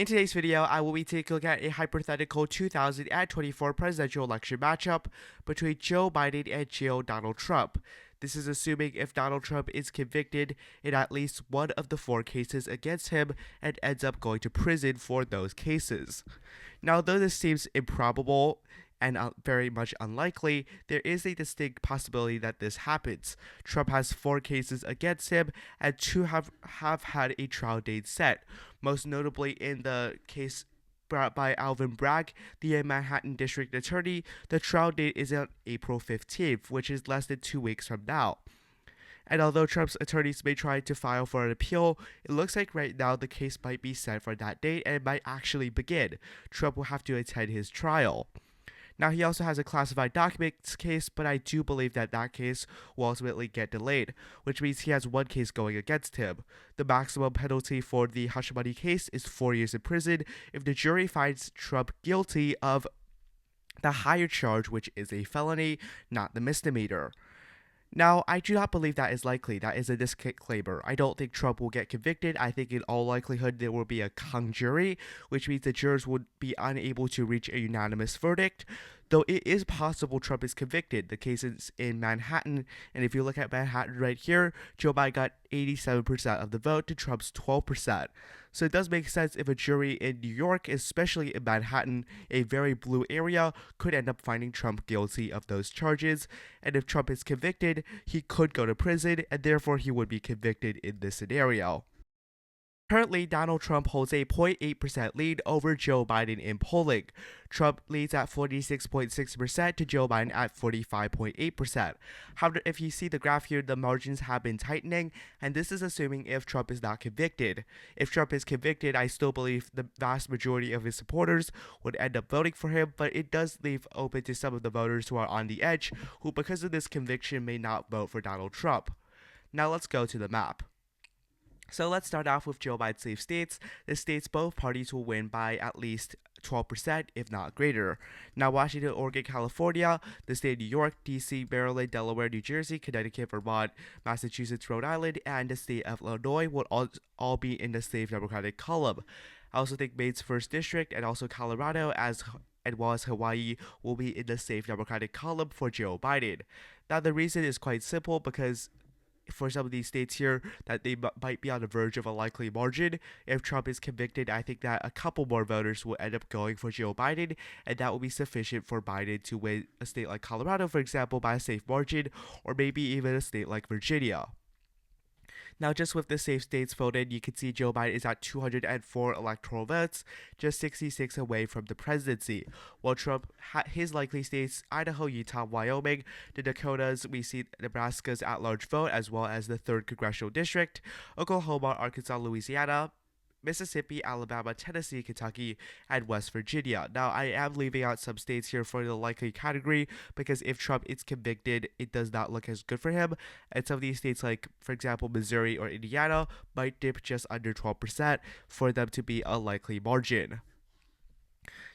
In today's video, I will be taking a look at a hypothetical 2024 presidential election matchup between Joe Biden and Donald Trump. This is assuming if Donald Trump is convicted in at least one of the 4 cases against him and ends up going to prison for those cases. Now, though this seems improbable and very much unlikely, there is a distinct possibility that this happens. Trump has 4 cases against him, and 2 have had a trial date set, most notably in the case brought by Alvin Bragg, the Manhattan District Attorney. The trial date is on April 15th, which is less than 2 weeks from now. And although Trump's attorneys may try to file for an appeal, it looks like right now the case might be set for that date and it might actually begin. Trump will have to attend his trial. Now, he also has a classified documents case, but I do believe that that case will ultimately get delayed, which means he has 1 case going against him. The maximum penalty for the hush money case is 4 years in prison if the jury finds Trump guilty of the higher charge, which is a felony, not the misdemeanor. Now, I do not believe that is likely. That is a disclaimer. I don't think Trump will get convicted. I think in all likelihood there will be a hung jury, which means the jurors would be unable to reach a unanimous verdict. Though it is possible Trump is convicted. The case is in Manhattan, and if you look at Manhattan right here, Joe Biden got 87% of the vote to Trump's 12%. So it does make sense if a jury in New York, especially in Manhattan, a very blue area, could end up finding Trump guilty of those charges. And if Trump is convicted, he could go to prison, and therefore he would be convicted in this scenario. Currently, Donald Trump holds a 0.8% lead over Joe Biden in polling. Trump leads at 46.6% to Joe Biden at 45.8%. However, if you see the graph here, the margins have been tightening, and this is assuming if Trump is not convicted. If Trump is convicted, I still believe the vast majority of his supporters would end up voting for him, but it does leave open to some of the voters who are on the edge, who because of this conviction may not vote for Donald Trump. Now let's go to the map. So let's start off with Joe Biden's safe states. The states both parties will win by at least 12%, if not greater. Now, Washington, Oregon, California, the state of New York, D.C., Maryland, Delaware, New Jersey, Connecticut, Vermont, Massachusetts, Rhode Island, and the state of Illinois will all be in the safe Democratic column. I also think Maine's 1st District and also Colorado, as well as Hawaii, will be in the safe Democratic column for Joe Biden. Now, the reason is quite simple because for some of these states here that they might be on the verge of a likely margin. If Trump is convicted, I think that a couple more voters will end up going for Joe Biden, and that will be sufficient for Biden to win a state like Colorado, for example, by a safe margin, or maybe even a state like Virginia. Now, just with the safe states voted, you can see Joe Biden is at 204 electoral votes, just 66 away from the presidency. While Trump, his likely states, Idaho, Utah, Wyoming, the Dakotas, we see Nebraska's at-large vote, as well as the 3rd Congressional District, Oklahoma, Arkansas, Louisiana, Mississippi, Alabama, Tennessee, Kentucky, and West Virginia. Now, I am leaving out some states here for the likely category because if Trump is convicted, it does not look as good for him. And some of these states, like, for example, Missouri or Indiana, might dip just under 12% for them to be a likely margin.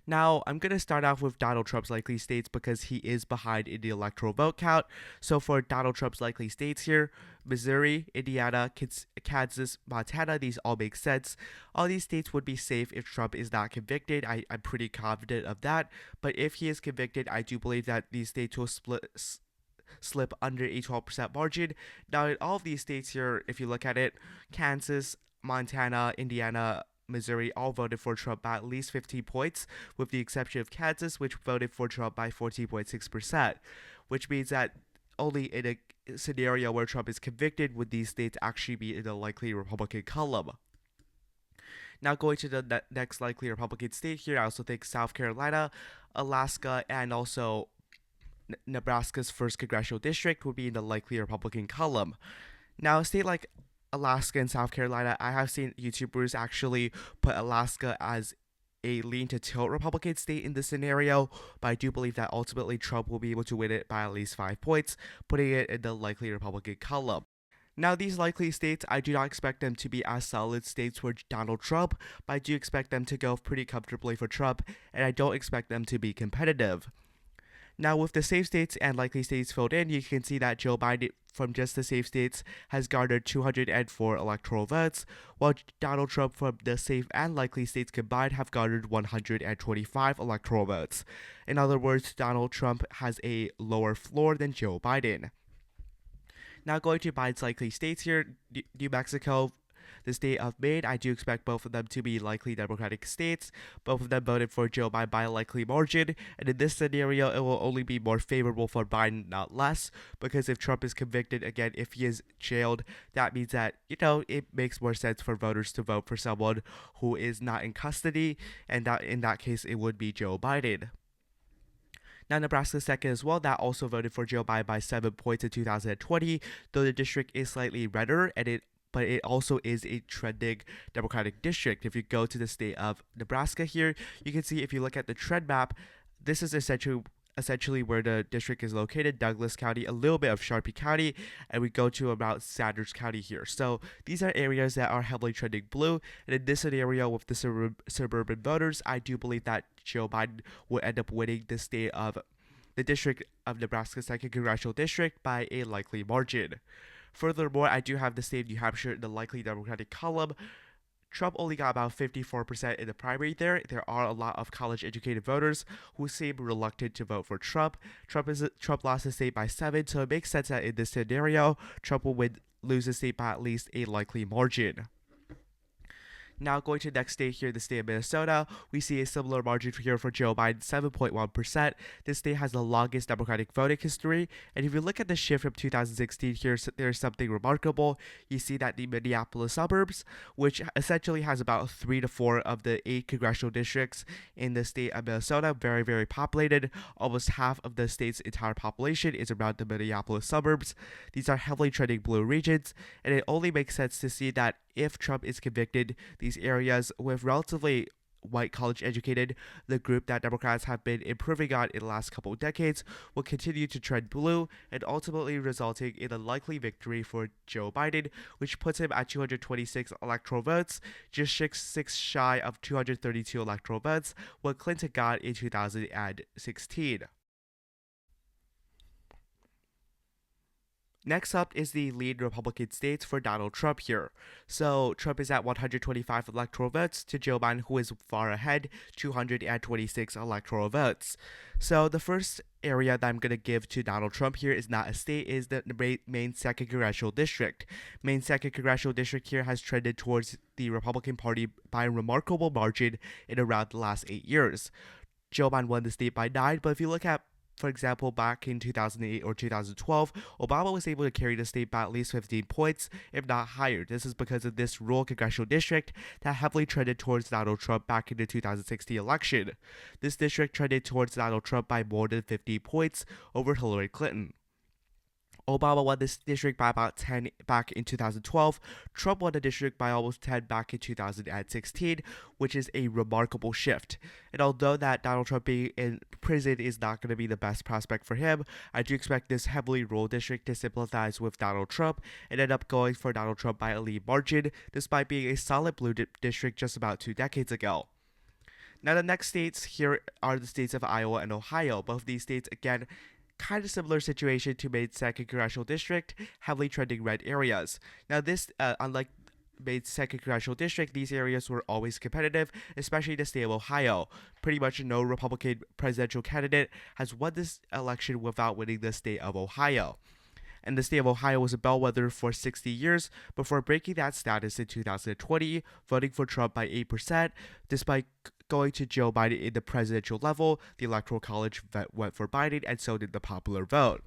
Now, I'm going to start off with Donald Trump's likely states because he is behind in the electoral vote count. So for Donald Trump's likely states here, Missouri, Indiana, Kansas, Montana, these all make sense. All these states would be safe if Trump is not convicted. I'm pretty confident of that. But if he is convicted, I do believe that these states will slip under a 12% margin. Now, in all of these states here, if you look at it, Kansas, Montana, Indiana, Missouri all voted for Trump by at least 15 points, with the exception of Kansas, which voted for Trump by 14.6%, which means that only in a scenario where Trump is convicted would these states actually be in the likely Republican column. Now, going to the next likely Republican state here, I also think South Carolina, Alaska, and also Nebraska's 1st Congressional District would be in the likely Republican column. Now, a state like Alaska and South Carolina, I have seen YouTubers actually put Alaska as a lean to tilt Republican state in this scenario, but I do believe that ultimately Trump will be able to win it by at least 5 points, putting it in the likely Republican column. Now, these likely states, I do not expect them to be as solid states for Donald Trump, but I do expect them to go pretty comfortably for Trump, and I don't expect them to be competitive. Now, with the safe states and likely states filled in, you can see that Joe Biden from just the safe states has garnered 204 electoral votes, while Donald Trump from the safe and likely states combined have garnered 125 electoral votes. In other words, Donald Trump has a lower floor than Joe Biden. Now going to Biden's likely states here, New Mexico, the state of Maine, I do expect both of them to be likely Democratic states. Both of them voted for Joe Biden by a likely margin, and in this scenario, it will only be more favorable for Biden, not less, because if Trump is convicted again, if he is jailed, that means that, it makes more sense for voters to vote for someone who is not in custody, and that in that case, it would be Joe Biden. Now, Nebraska second as well, that also voted for Joe Biden by 7 points in 2020, though the district is slightly redder, but it also is a trending Democratic district. If you go to the state of Nebraska here, you can see if you look at the trend map, this is essentially where the district is located, Douglas County, a little bit of Sharpie County, and we go to about Sanders County here. So these are areas that are heavily trending blue, and in this scenario with the suburban voters, I do believe that Joe Biden will end up winning the district of Nebraska 2nd Congressional District by a likely margin. Furthermore, I do have the state of New Hampshire in the likely Democratic column. Trump only got about 54% in the primary there. There are a lot of college-educated voters who seem reluctant to vote for Trump. Trump lost the state by 7, so it makes sense that in this scenario, Trump will lose the state by at least a likely margin. Now going to the next state here, the state of Minnesota, we see a similar margin here for Joe Biden, 7.1%. This state has the longest Democratic voting history, and if you look at the shift from 2016 here, there's something remarkable. You see that the Minneapolis suburbs, which essentially has about 3 to 4 of the 8 congressional districts in the state of Minnesota, very, very populated. Almost half of the state's entire population is around the Minneapolis suburbs. These are heavily trending blue regions, and it only makes sense to see that if Trump is convicted, these areas with relatively white college educated, the group that Democrats have been improving on in the last couple of decades, will continue to trend blue and ultimately resulting in a likely victory for Joe Biden, which puts him at 226 electoral votes, just 6 shy of 232 electoral votes, what Clinton got in 2016. Next up is the lead Republican states for Donald Trump here. So Trump is at 125 electoral votes to Joe Biden, who is far ahead, 226 electoral votes. So the first area that I'm going to give to Donald Trump here is not a state, is the Maine 2nd Congressional District. Maine 2nd Congressional District here has trended towards the Republican Party by a remarkable margin in around the last 8 years. Joe Biden won the state by 9, but if you look at, for example, back in 2008 or 2012, Obama was able to carry the state by at least 15 points, if not higher. This is because of this rural congressional district that heavily trended towards Donald Trump back in the 2016 election. This district trended towards Donald Trump by more than 50 points over Hillary Clinton. Obama won this district by about 10 back in 2012. Trump won the district by almost 10 back in 2016, which is a remarkable shift. And although that Donald Trump being in prison is not going to be the best prospect for him, I do expect this heavily rural district to sympathize with Donald Trump and end up going for Donald Trump by a lead margin, despite being a solid blue district just about 2 decades ago. Now the next states here are the states of Iowa and Ohio. Both of these states, again, kind of similar situation to Maine's 2nd Congressional District, heavily trending red areas. Now this, unlike Maine's 2nd Congressional District, these areas were always competitive, especially the state of Ohio. Pretty much no Republican presidential candidate has won this election without winning the state of Ohio. And the state of Ohio was a bellwether for 60 years before breaking that status in 2020, voting for Trump by 8%, despite going to Joe Biden in the presidential level. The Electoral College went for Biden, and so did the popular vote.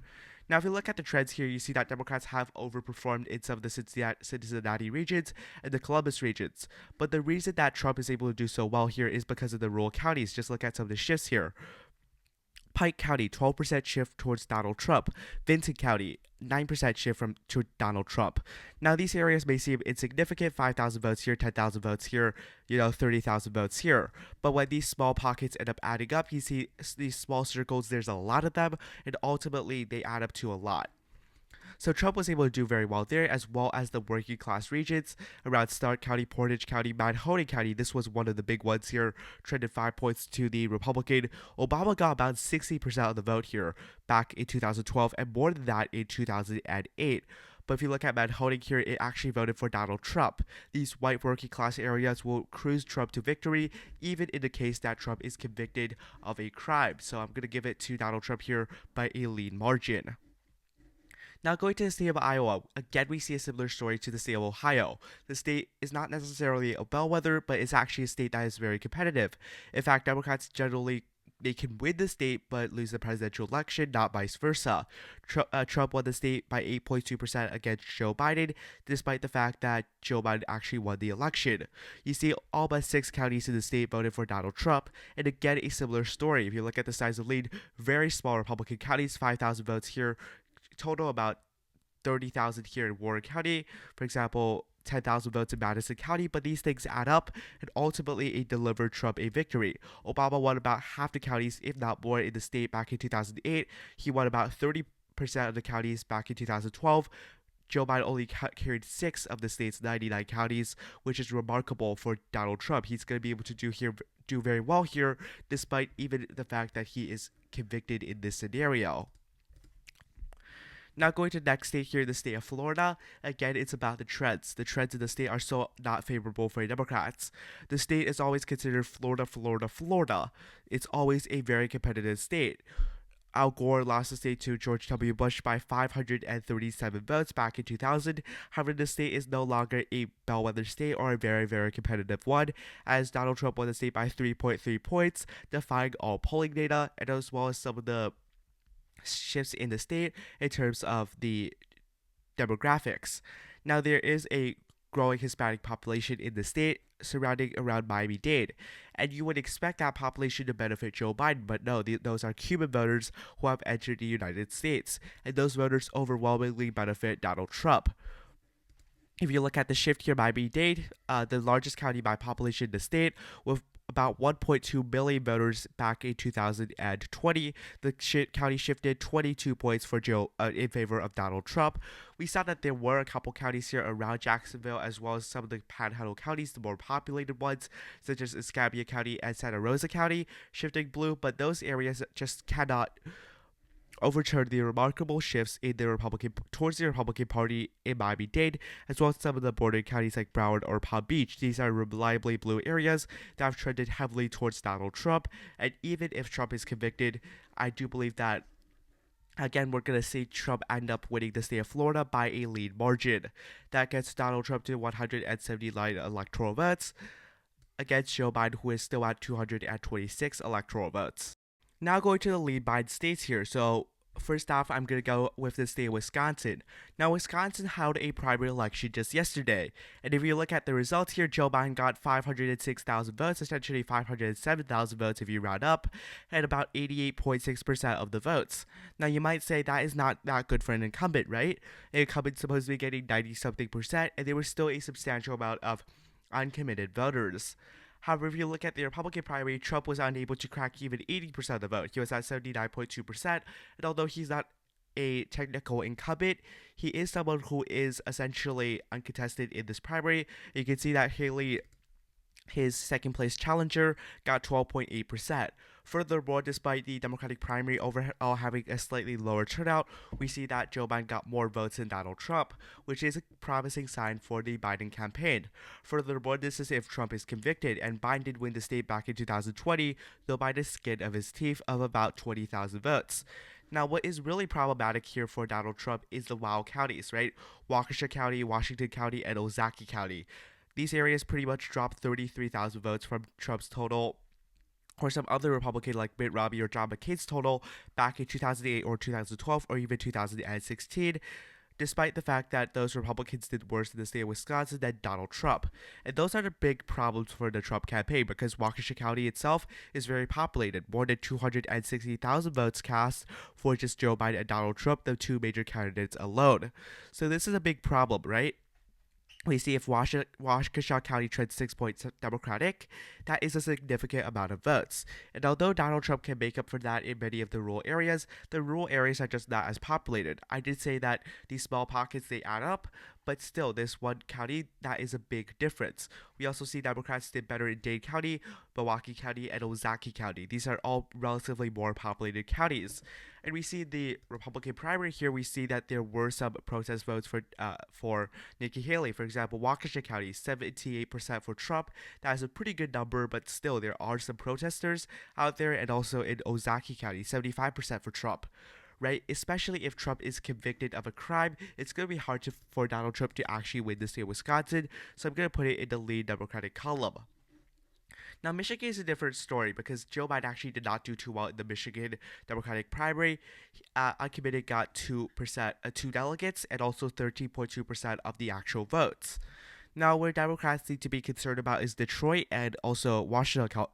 Now, if you look at the trends here, you see that Democrats have overperformed in some of the Cincinnati regions and the Columbus regions. But the reason that Trump is able to do so well here is because of the rural counties. Just look at some of the shifts here. Pike County, 12% shift towards Donald Trump. Vincent County, 9% shift to Donald Trump. Now, these areas may seem insignificant, 5,000 votes here, 10,000 votes here, 30,000 votes here. But when these small pockets end up adding up, you see these small circles, there's a lot of them, and ultimately they add up to a lot. So Trump was able to do very well there, as well as the working class regions around Stark County, Portage County, Mahoning County. This was one of the big ones here, trended 5 points to the Republican. Obama got about 60% of the vote here back in 2012, and more than that in 2008. But if you look at Mahoning here, it actually voted for Donald Trump. These white working class areas will cruise Trump to victory, even in the case that Trump is convicted of a crime. So I'm going to give it to Donald Trump here by a lean margin. Now going to the state of Iowa, again we see a similar story to the state of Ohio. The state is not necessarily a bellwether, but it's actually a state that is very competitive. In fact, Democrats generally they can win the state but lose the presidential election, not vice versa. Trump won the state by 8.2% against Joe Biden, despite the fact that Joe Biden actually won the election. You see all but 6 counties in the state voted for Donald Trump, and again a similar story. If you look at the size of lead, very small Republican counties, 5,000 votes here, total about 30,000 here in Warren County, for example, 10,000 votes in Madison County, but these things add up, and ultimately it delivered Trump a victory. Obama won about half the counties, if not more, in the state back in 2008. He won about 30% of the counties back in 2012. Joe Biden only carried 6 of the state's 99 counties, which is remarkable for Donald Trump. He's going to be able to do very well here, despite even the fact that he is convicted in this scenario. Now going to the next state here, the state of Florida. Again, it's about the trends. The trends in the state are so not favorable for Democrats. The state is always considered Florida, Florida, Florida. It's always a very competitive state. Al Gore lost the state to George W. Bush by 537 votes back in 2000. However, the state is no longer a bellwether state or a very, very competitive one, as Donald Trump won the state by 3.3 points, defying all polling data, and as well as some of the shifts in the state in terms of the demographics. Now, there is a growing Hispanic population in the state surrounding around Miami-Dade, and you would expect that population to benefit Joe Biden, but no, those are Cuban voters who have entered the United States, and those voters overwhelmingly benefit Donald Trump. If you look at the shift here, Miami-Dade, the largest county by population in the state, with about 1.2 million voters back in 2020. The county shifted 22 points for Joe in favor of Donald Trump. We saw that there were a couple counties here around Jacksonville, as well as some of the panhandle counties, the more populated ones, such as Escambia County and Santa Rosa County, shifting blue, but those areas just cannot overturned the remarkable shifts in towards the Republican Party in Miami-Dade, as well as some of the bordering counties like Broward or Palm Beach. These are reliably blue areas that have trended heavily towards Donald Trump, and even if Trump is convicted, I do believe that, again, we're going to see Trump end up winning the state of Florida by a lead margin. That gets Donald Trump to 179 electoral votes against Joe Biden, who is still at 226 electoral votes. Now going to the lead Biden states here. So first off, I'm going to go with the state of Wisconsin. Now, Wisconsin held a primary election just yesterday. And if you look at the results here, Joe Biden got 506,000 votes, essentially 507,000 votes if you round up, and about 88.6% of the votes. Now, you might say that is not that good for an incumbent, right? An incumbent supposed to be getting 90-something%, and there was still a substantial amount of uncommitted voters. However, if you look at the Republican primary, Trump was unable to crack even 80% of the vote. He was at 79.2%, and although he's not a technical incumbent, he is someone who is essentially uncontested in this primary. You can see that Haley, his second place challenger, got 12.8%. Furthermore, despite the Democratic primary overall having a slightly lower turnout, we see that Joe Biden got more votes than Donald Trump, which is a promising sign for the Biden campaign. Furthermore, this is if Trump is convicted, and Biden did win the state back in 2020, though by the skin of his teeth of about 20,000 votes. Now, what is really problematic here for Donald Trump is the wild counties, right? Waukesha County, Washington County, and Ozaukee County. These areas pretty much dropped 33,000 votes from Trump's total, or some other Republican like Mitt Romney or John McCain's total back in 2008 or 2012 or even 2016, despite the fact that those Republicans did worse in the state of Wisconsin than Donald Trump. And those are the big problems for the Trump campaign, because Waukesha County itself is very populated. More than 260,000 votes cast for just Joe Biden and Donald Trump, the two major candidates alone. So this is a big problem, right? We see if Waukesha County trends 6 points Democratic, that is a significant amount of votes. And although Donald Trump can make up for that in many of the rural areas are just not as populated. I did say that these small pockets, they add up, but still, this one county, that is a big difference. We also see Democrats did better in Dade County, Milwaukee County, and Ozaukee County. These are all relatively more populated counties. And we see the Republican primary here, we see that there were some protest votes for Nikki Haley. For example, Waukesha County, 78% for Trump. That is a pretty good number, but still, there are some protesters out there. And also in Ozaukee County, 75% for Trump. Right? Especially if Trump is convicted of a crime, it's going to be hard for Donald Trump to actually win the state of Wisconsin. So I'm going to put it in the lead Democratic column. Now, Michigan is a different story because Joe Biden actually did not do too well in the Michigan Democratic primary. Uncommitted got 2%, 2 delegates, and also 13.2% of the actual votes. Now, where Democrats need to be concerned about is Detroit and also Washington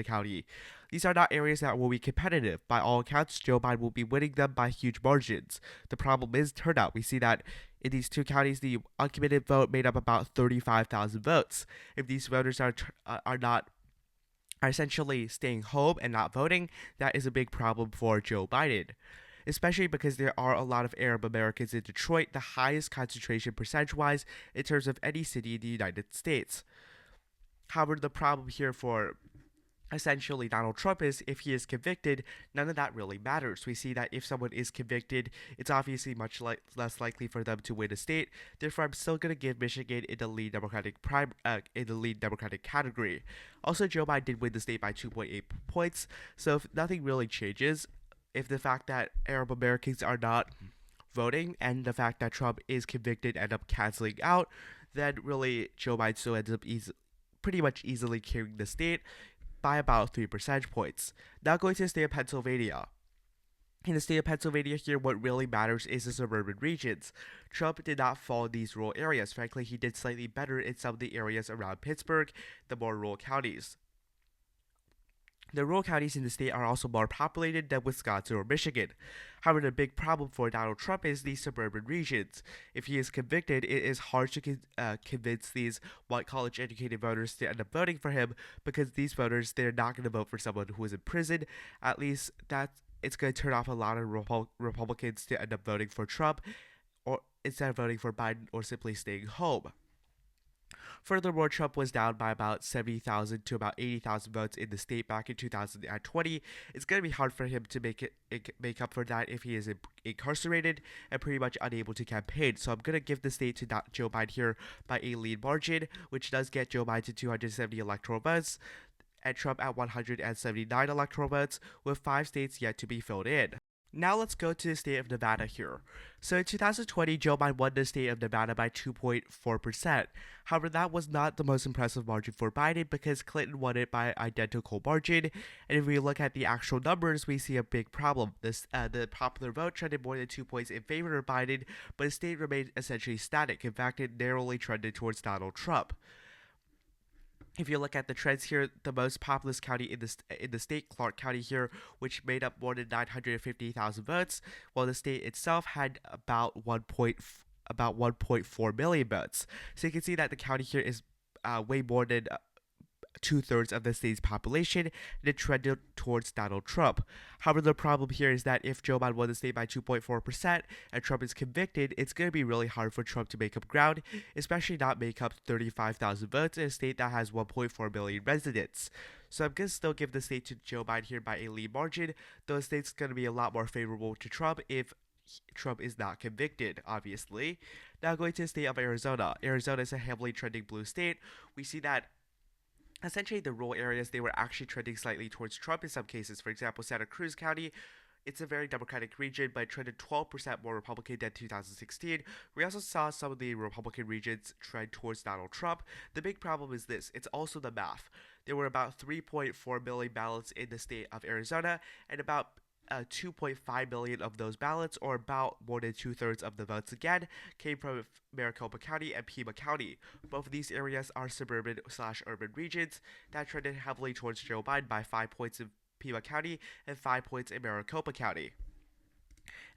County. These are not areas that will be competitive. By all accounts, Joe Biden will be winning them by huge margins. The problem is turnout. We see that in these two counties, the uncommitted vote made up about 35,000 votes. If these voters are essentially staying home and not voting, that is a big problem for Joe Biden. Especially because there are a lot of Arab Americans in Detroit, the highest concentration percentage-wise in terms of any city in the United States. However, the problem here for essentially Donald Trump is if he is convicted, none of that really matters. We see that if someone is convicted, it's obviously much less likely for them to win a state. Therefore, I'm still going to give Michigan in the lead Democratic category. Also, Joe Biden did win the state by 2.8 points, so if nothing really changes, if the fact that Arab Americans are not voting and the fact that Trump is convicted end up canceling out, then really Joe Biden still ends up pretty much easily carrying the state by about 3 percentage points. Now going to the state of Pennsylvania. In the state of Pennsylvania here, what really matters is the suburban regions. Trump did not fall in these rural areas. Frankly, he did slightly better in some of the areas around Pittsburgh, the more rural counties. The rural counties in the state are also more populated than Wisconsin or Michigan. However, the big problem for Donald Trump is these suburban regions. If he is convicted, it is hard to convince these white college-educated voters to end up voting for him because these voters, they're not going to vote for someone who is in prison. At least it's going to turn off a lot of Republicans to end up voting for Trump or instead of voting for Biden or simply staying home. Furthermore, Trump was down by about 70,000 to about 80,000 votes in the state back in 2020. It's going to be hard for him to make up for that if he is incarcerated and pretty much unable to campaign. So I'm going to give the state to Joe Biden here by a lead margin, which does get Joe Biden to 270 electoral votes and Trump at 179 electoral votes, with 5 states yet to be filled in. Now let's go to the state of Nevada here. So in 2020, Joe Biden won the state of Nevada by 2.4%. However, that was not the most impressive margin for Biden because Clinton won it by identical margin. And if we look at the actual numbers, we see a big problem. The popular vote trended more than 2 points in favor of Biden, but the state remained essentially static. In fact, it narrowly trended towards Donald Trump. If you look at the trends here, the most populous county in the state, Clark County here, which made up more than 950,000 votes, while the state itself had about 1.4 million votes. So you can see that the county here is way more than 2/3 of the state's population, and it trended towards Donald Trump. However, the problem here is that if Joe Biden won the state by 2.4% and Trump is convicted, it's going to be really hard for Trump to make up ground, especially not make up 35,000 votes in a state that has 1.4 million residents. So I'm going to still give the state to Joe Biden here by a lead margin, though the state's going to be a lot more favorable to Trump if Trump is not convicted, obviously. Now going to the state of Arizona. Arizona is a heavily trending blue state. We see that essentially the rural areas, they were actually trending slightly towards Trump in some cases. For example, Santa Cruz County, it's a very Democratic region, but it trended 12% more Republican than 2016. We also saw some of the Republican regions trend towards Donald Trump. The big problem is this. It's also the math. There were about 3.4 million ballots in the state of Arizona, and about 2.5 million of those ballots, or about more than 2/3 of the votes again, came from Maricopa County and Pima County. Both of these areas are suburban/urban regions that trended heavily towards Joe Biden by 5 points in Pima County and 5 points in Maricopa County.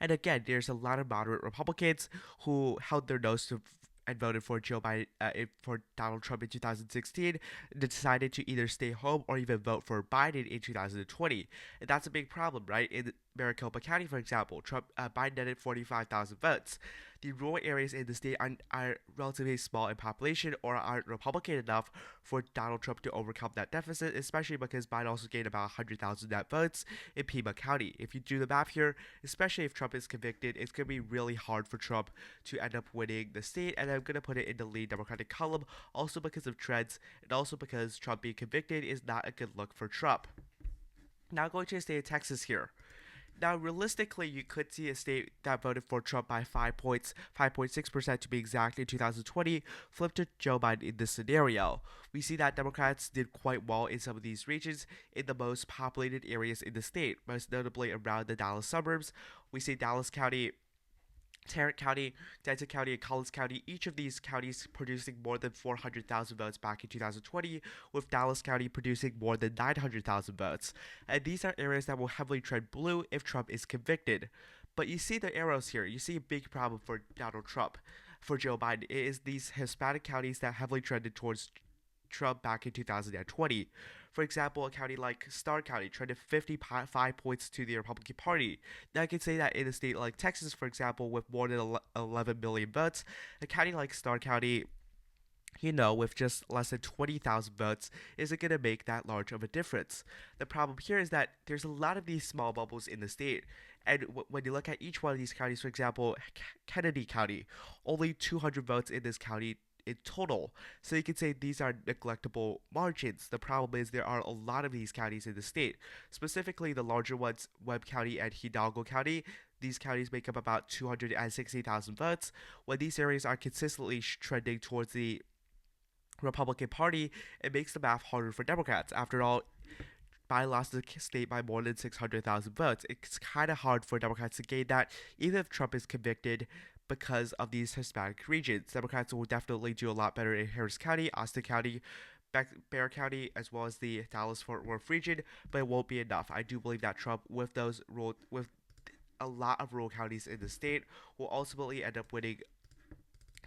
And again, there's a lot of moderate Republicans who held their nose to voted for Joe Biden for Donald Trump in 2016 decided to either stay home or even vote for Biden in 2020. And that's a big problem, right? In Maricopa County, for example, Biden netted 45,000 votes. The rural areas in the state are relatively small in population or aren't Republican enough for Donald Trump to overcome that deficit, especially because Biden also gained about 100,000 net votes in Pima County. If you do the math here, especially if Trump is convicted, it's going to be really hard for Trump to end up winning the state, and I'm going to put it in the lead Democratic column, also because of trends, and also because Trump being convicted is not a good look for Trump. Now going to the state of Texas here. Now, realistically, you could see a state that voted for Trump by 5 points, 5.6% to be exact, in 2020, flip to Joe Biden in this scenario. We see that Democrats did quite well in some of these regions in the most populated areas in the state, most notably around the Dallas suburbs. We see Dallas County, Tarrant County, Denton County, and Collins County, each of these counties producing more than 400,000 votes back in 2020, with Dallas County producing more than 900,000 votes. And these are areas that will heavily trend blue if Trump is convicted. But you see the arrows here. You see a big problem for Donald Trump, for Joe Biden. It is these Hispanic counties that heavily trended towards Trump back in 2020. For example, a county like Starr County trended 55 points to the Republican Party. Now, I can say that in a state like Texas, for example, with more than 11 million votes, a county like Starr County, with just less than 20,000 votes, isn't going to make that large of a difference. The problem here is that there's a lot of these small bubbles in the state. And when you look at each one of these counties, for example, Kennedy County, only 200 votes in this county in total. So you could say these are neglectable margins. The problem is there are a lot of these counties in the state, specifically the larger ones, Webb County and Hidalgo County. These counties make up about 260,000 votes. When these areas are consistently trending towards the Republican Party, it makes the math harder for Democrats. After all, Biden lost the state by more than 600,000 votes. It's kind of hard for Democrats to gain that, even if Trump is convicted, because of these Hispanic regions. Democrats will definitely do a lot better in Harris County, Austin County, Bear County, as well as the Dallas-Fort Worth region, but it won't be enough. I do believe that Trump, with a lot of rural counties in the state, will ultimately end up winning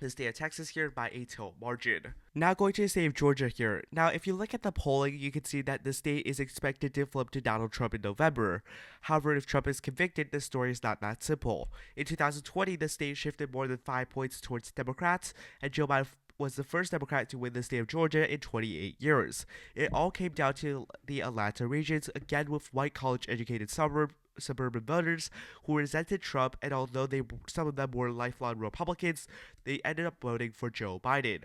the state of Texas here by a tilt margin. Now going to the state of Georgia here. Now, if you look at the polling, you can see that the state is expected to flip to Donald Trump in November. However, if Trump is convicted, the story is not that simple. In 2020, the state shifted more than 5 points towards Democrats, and Joe Biden was the first Democrat to win the state of Georgia in 28 years. It all came down to the Atlanta regions, again with white college-educated suburban voters who resented Trump, and although some of them were lifelong Republicans, they ended up voting for Joe Biden.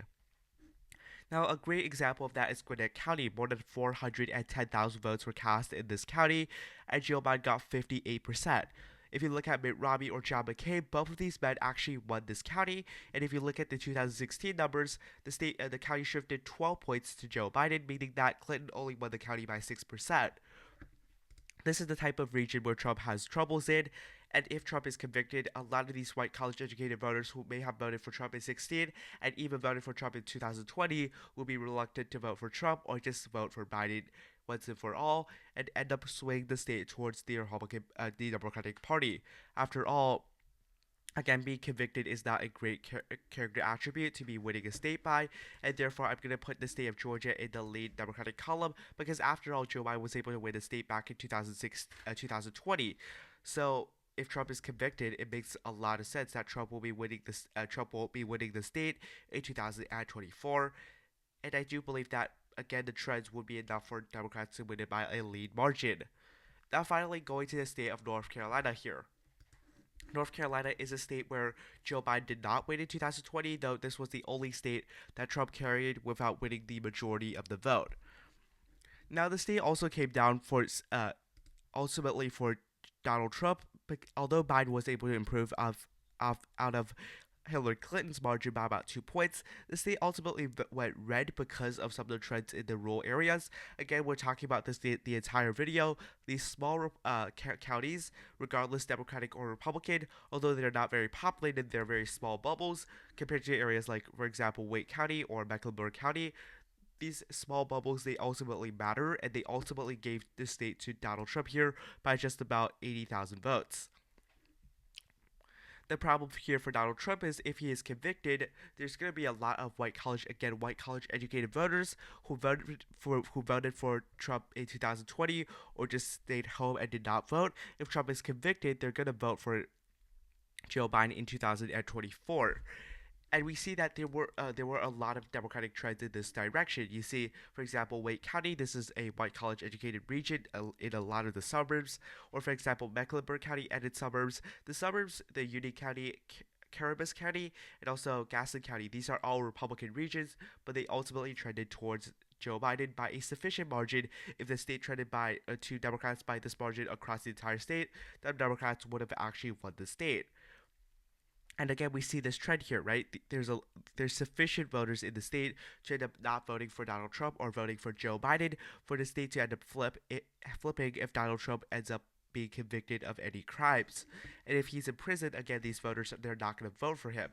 Now, a great example of that is Gwinnett County. More than 410,000 votes were cast in this county, and Joe Biden got 58%. If you look at Mitt Romney or John McCain, both of these men actually won this county. And if you look at the 2016 numbers, the county shifted 12 points to Joe Biden, meaning that Clinton only won the county by 6%. This is the type of region where Trump has troubles in, and if Trump is convicted, a lot of these white college-educated voters who may have voted for Trump in 2016 and even voted for Trump in 2020 will be reluctant to vote for Trump or just vote for Biden once and for all, and end up swaying the state towards the Democratic Party. After all, again, being convicted is not a great character attribute to be winning a state by, and therefore I'm going to put the state of Georgia in the lead Democratic column, because after all, Joe Biden was able to win the state back in 2020. So if Trump is convicted, it makes a lot of sense that Trump will be winning this. Trump won't be winning the state in 2024, and I do believe that again the trends would be enough for Democrats to win it by a lead margin. Now, finally, going to the state of North Carolina here. North Carolina is a state where Joe Biden did not win in 2020, though this was the only state that Trump carried without winning the majority of the vote. Now, the state also came down for ultimately for Donald Trump, but although Biden was able to improve out of Hillary Clinton's margin by about 2 points, the state ultimately went red because of some of the trends in the rural areas. Again, we're talking about this the entire video. These small counties, regardless Democratic or Republican, although they're not very populated, they're very small bubbles compared to areas like, for example, Wake County or Mecklenburg County. These small bubbles, they ultimately matter, and they ultimately gave the state to Donald Trump here by just about 80,000 votes. The problem here for Donald Trump is if he is convicted, there's going to be a lot of white college educated voters who voted for Trump in 2020 or just stayed home and did not vote. If Trump is convicted, they're going to vote for Joe Biden in 2024. And we see that there were a lot of Democratic trends in this direction. You see, for example, Wake County. This is a white college-educated region in a lot of the suburbs. Or for example, Mecklenburg County and its suburbs. The suburbs, the Union County, Caramus County, and also Gaston County. These are all Republican regions, but they ultimately trended towards Joe Biden by a sufficient margin. If the state trended by to Democrats by this margin across the entire state, then Democrats would have actually won the state. And again, we see this trend here, right? There's sufficient voters in the state to end up not voting for Donald Trump or voting for Joe Biden for the state to end up flipping if Donald Trump ends up being convicted of any crimes. And if he's in prison, again, these voters, they're not going to vote for him.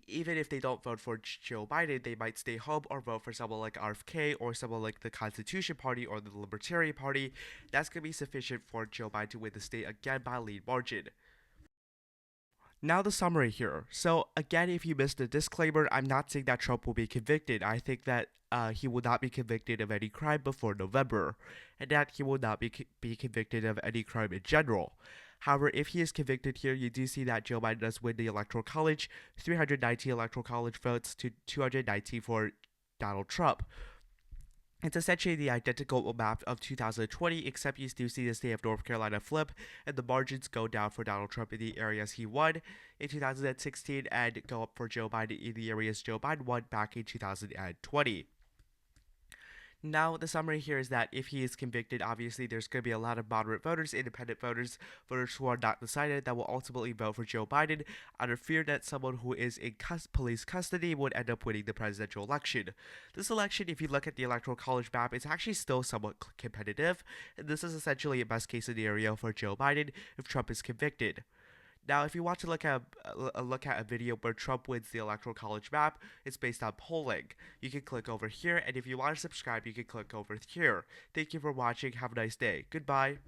Even if they don't vote for Joe Biden, they might stay home or vote for someone like RFK or someone like the Constitution Party or the Libertarian Party. That's going to be sufficient for Joe Biden to win the state again by a lead margin. Now the summary here. So again, if you missed the disclaimer, I'm not saying that Trump will be convicted. I think that he will not be convicted of any crime before November, and that he will not be convicted of any crime in general. However, if he is convicted here, you do see that Joe Biden does win the Electoral College, 319 Electoral College votes to 219 for Donald Trump. It's essentially the identical map of 2020, except you do see the state of North Carolina flip, and the margins go down for Donald Trump in the areas he won in 2016, and go up for Joe Biden in the areas Joe Biden won back in 2020. Now, the summary here is that if he is convicted, obviously there's going to be a lot of moderate voters, independent voters, voters who are not decided that will ultimately vote for Joe Biden out of fear that someone who is in police custody would end up winning the presidential election. This election, if you look at the Electoral College map, it's actually still somewhat competitive, and this is essentially a best case scenario for Joe Biden if Trump is convicted. Now, if you want to look at a video where Trump wins the Electoral College map, it's based on polling. You can click over here, and if you want to subscribe, you can click over here. Thank you for watching. Have a nice day. Goodbye.